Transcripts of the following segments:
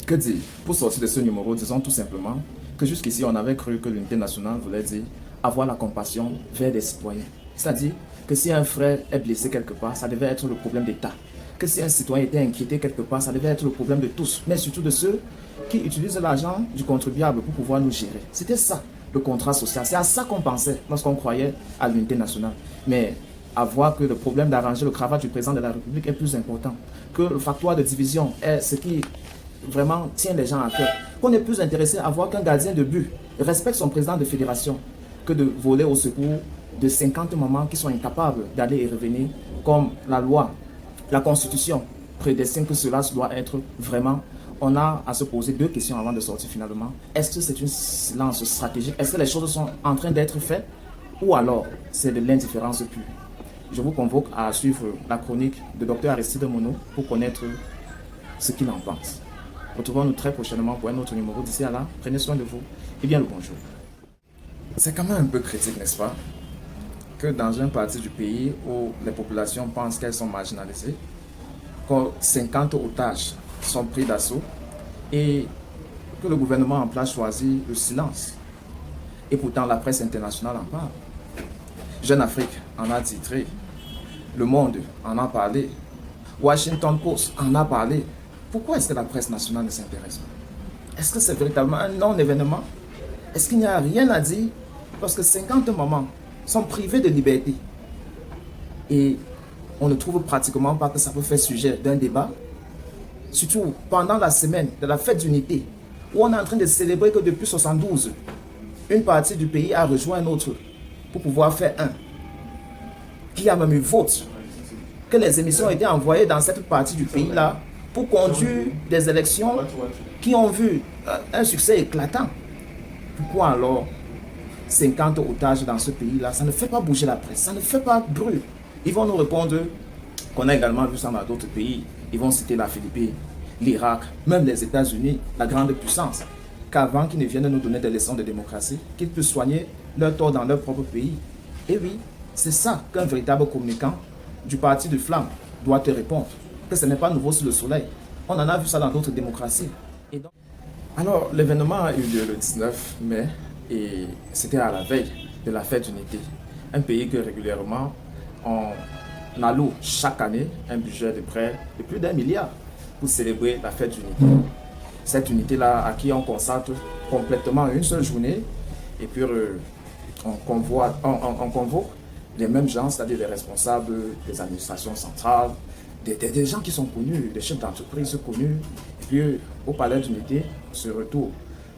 Que dire? Pour sortir de ce numéro, disons tout simplement que jusqu'ici, on avait cru que l'unité nationale voulait dire avoir la compassion vers des citoyens. C'est-à-dire que si un frère est blessé quelque part, ça devait être le problème d'État. Que si un citoyen était inquiété quelque part, ça devait être le problème de tous, mais surtout de ceux qui utilisent l'argent du contribuable pour pouvoir nous gérer. C'était ça, le contrat social. C'est à ça qu'on pensait lorsqu'on croyait à l'unité nationale. Mais à voir que le problème d'arranger le cravate du président de la République est plus important, que le facteur de division est ce qui vraiment tient les gens à cœur, qu'on est plus intéressé à voir qu'un gardien de but respecte son président de fédération que de voler au secours de 50 mamans qui sont incapables d'aller et revenir, comme la loi, la constitution prédestine que cela doit être vraiment. On a à se poser deux questions avant de sortir finalement. Est-ce que c'est une silence stratégique? Est-ce que les choses sont en train d'être faites? Ou alors c'est de l'indifférence pure? Je vous convoque à suivre la chronique de Dr Aristide Monod pour connaître ce qu'il en pense. Retrouvons-nous très prochainement pour un autre numéro. D'ici à là, prenez soin de vous et bien le bonjour. C'est quand même un peu critique, n'est-ce pas, que dans une partie du pays où les populations pensent qu'elles sont marginalisées, que 50 otages sont pris d'assaut et que le gouvernement en place choisit le silence. Et pourtant, la presse internationale en parle. Jeune Afrique en a titré, Le Monde en a parlé, Washington Post en a parlé. Pourquoi est-ce que la presse nationale ne s'intéresse pas? Est-ce que c'est véritablement un non-événement? Est-ce qu'il n'y a rien à dire lorsque 50 mamans sont privées de liberté et on ne trouve pratiquement pas que ça peut faire sujet d'un débat? Surtout pendant la semaine de la fête d'unité, où on est en train de célébrer que depuis 72, une partie du pays a rejoint un autre pour pouvoir faire un. Qui a même eu vote que les émissions ont été envoyées dans cette partie du pays-là pour conduire des élections qui ont vu un succès éclatant. Pourquoi alors 50 otages dans ce pays-là? Ça ne fait pas bouger la presse, ça ne fait pas bruit. Ils vont nous répondre qu'on a également vu ça dans d'autres pays. Ils vont citer la Philippine, l'Irak, même les États-Unis, la grande puissance. Qu'avant qu'ils ne viennent nous donner des leçons de démocratie, qu'ils puissent soigner leur tort dans leur propre pays. Et oui, c'est ça qu'un véritable communicant du parti de Flamme doit te répondre. Que ce n'est pas nouveau sous le soleil. On en a vu ça dans d'autres démocraties. Et donc... Alors, l'événement a eu lieu le 19 mai et c'était à la veille de la fête d'unité. Un pays que régulièrement on alloue chaque année un budget de près de plus d'1 milliard pour célébrer la fête d'unité. Cette unité-là à qui on consacre complètement une seule journée et puis on convoque les mêmes gens, c'est-à-dire les responsables des administrations centrales, des gens qui sont connus, des chefs d'entreprise connus. Et puis au palais d'unité, ce retour,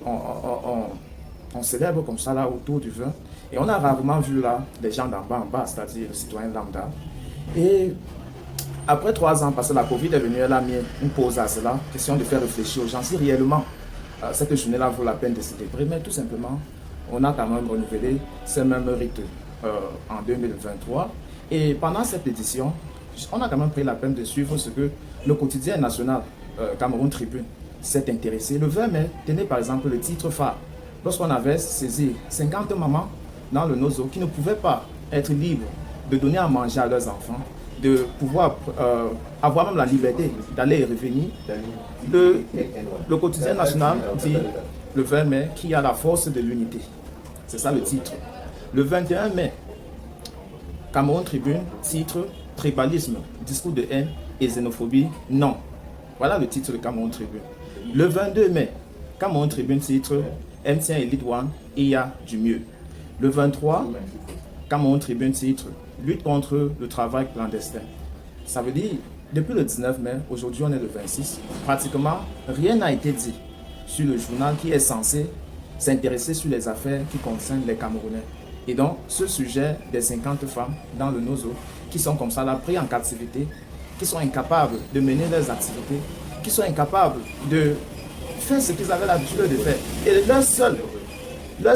on célèbre comme ça là autour du vin. Et on a rarement vu là des gens d'en bas en bas, c'est-à-dire le citoyen lambda. Et après 3 ans, parce que la Covid est venue, elle a mis une pause à cela, question de faire réfléchir aux gens si réellement cette journée-là vaut la peine de célébrer. Mais tout simplement, on a quand même renouvelé ce même rite en 2023. Et pendant cette édition, on a quand même pris la peine de suivre ce que le quotidien national Cameroun Tribune s'est intéressé. Le 20 mai, tenez par exemple le titre phare. Lorsqu'on avait saisi 50 mamans dans le Nozo qui ne pouvaient pas être libres de donner à manger à leurs enfants, de pouvoir avoir même la liberté d'aller et revenir. Le quotidien national dit le 20 mai qui a la force de l'unité. C'est ça le titre. Le 21 mai, Cameroun Tribune, titre Tribalisme, discours de haine et xénophobie, non. Voilà le titre de Cameroun Tribune. Le 22 mai, Cameroun Tribune, titre M-Tien Elite One, il y a du mieux. Le 23, Cameroun Tribune, titre Lutte contre le travail clandestin. Ça veut dire, depuis le 19 mai, aujourd'hui on est le 26, pratiquement rien n'a été dit sur le journal qui est censé s'intéresser sur les affaires qui concernent les Camerounais. Et donc, ce sujet des 50 femmes dans le Nozo, qui sont comme ça là, pris en captivité, qui sont incapables de mener leurs activités, qui sont incapables de faire ce qu'ils avaient l'habitude de faire. Et leur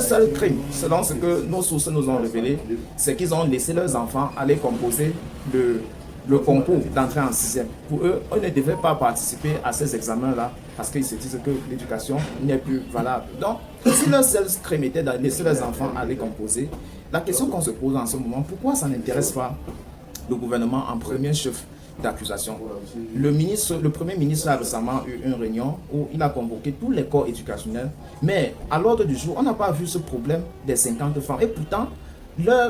seul crime, selon ce que nos sources nous ont révélé, c'est qu'ils ont laissé leurs enfants aller composer le concours d'entrée en 6e. Pour eux, on ne devait pas participer à ces examens-là parce qu'ils se disent que l'éducation n'est plus valable. Donc, si leur seul crime était de laisser leurs enfants aller composer, la question qu'on se pose en ce moment, pourquoi ça n'intéresse pas le gouvernement en premier chef d'accusation. Le Premier ministre a récemment eu une réunion où il a convoqué tous les corps éducationnels, mais à l'ordre du jour, on n'a pas vu ce problème des 50 femmes. Et pourtant,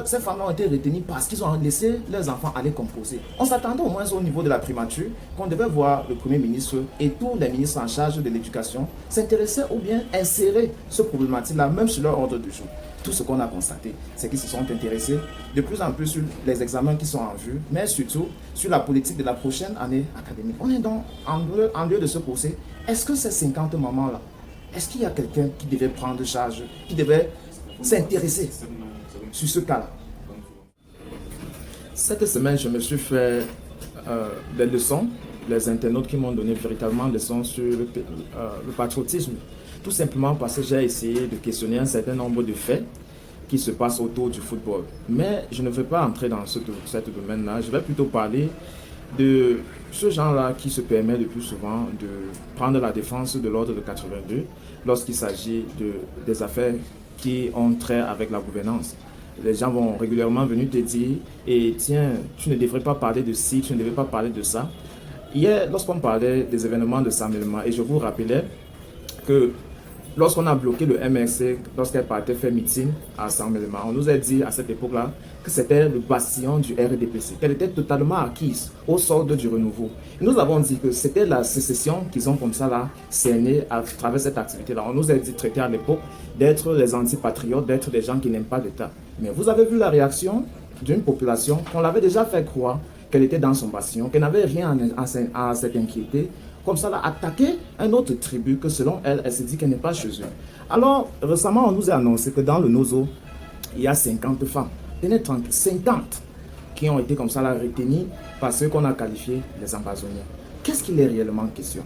ces femmes ont été retenues parce qu'ils ont laissé leurs enfants aller composer. On s'attendait au moins au niveau de la primature qu'on devait voir le Premier ministre et tous les ministres en charge de l'éducation s'intéresser ou bien insérer ce problématique-là, même sur leur ordre du jour. Tout ce qu'on a constaté, c'est qu'ils se sont intéressés de plus en plus sur les examens qui sont en vue, mais surtout sur la politique de la prochaine année académique. On est donc en lieu de se poser, est-ce que ces 50 mamans-là, est-ce qu'il y a quelqu'un qui devait prendre charge, qui devait s'intéresser sur ce cas-là? Cette semaine, je me suis fait des leçons, les internautes qui m'ont donné véritablement des leçons sur le patriotisme. Tout simplement parce que j'ai essayé de questionner un certain nombre de faits qui se passent autour du football. Mais je ne vais pas entrer dans ce domaine-là. Je vais plutôt parler de ce genre-là qui se permet le plus souvent de prendre la défense de l'ordre de 82 lorsqu'il s'agit des affaires qui ont trait avec la gouvernance. Les gens vont régulièrement venir te dire « Et tiens, tu ne devrais pas parler de ci, tu ne devrais pas parler de ça ». Hier, lorsqu'on parlait des événements de Saint-Mélément, et je vous rappelais que lorsqu'on a bloqué le MRC, lorsqu'elle partait faire meeting à Saint-Mélément, on nous a dit à cette époque-là que c'était le bastion du RDPC, qu'elle était totalement acquise au sort du renouveau. Et nous avons dit que c'était la sécession qu'ils ont comme ça là, cernée à travers cette activité-là. On nous a dit traité à l'époque d'être les antipatriotes, d'être des gens qui n'aiment pas l'État. Mais vous avez vu la réaction d'une population qu'on l'avait déjà fait croire qu'elle était dans son bastion, qu'elle n'avait rien à s'être inquiétée, comme ça, là, attaquer une autre tribu que selon elle, elle se dit qu'elle n'est pas chez eux. Alors, récemment, on nous a annoncé que dans le Nozo, il y a 50 femmes. Tenez tranquille, 50 qui ont été comme ça là retenues par ceux qu'on a qualifiés les ambazoniens. Qu'est-ce qu'il est réellement question?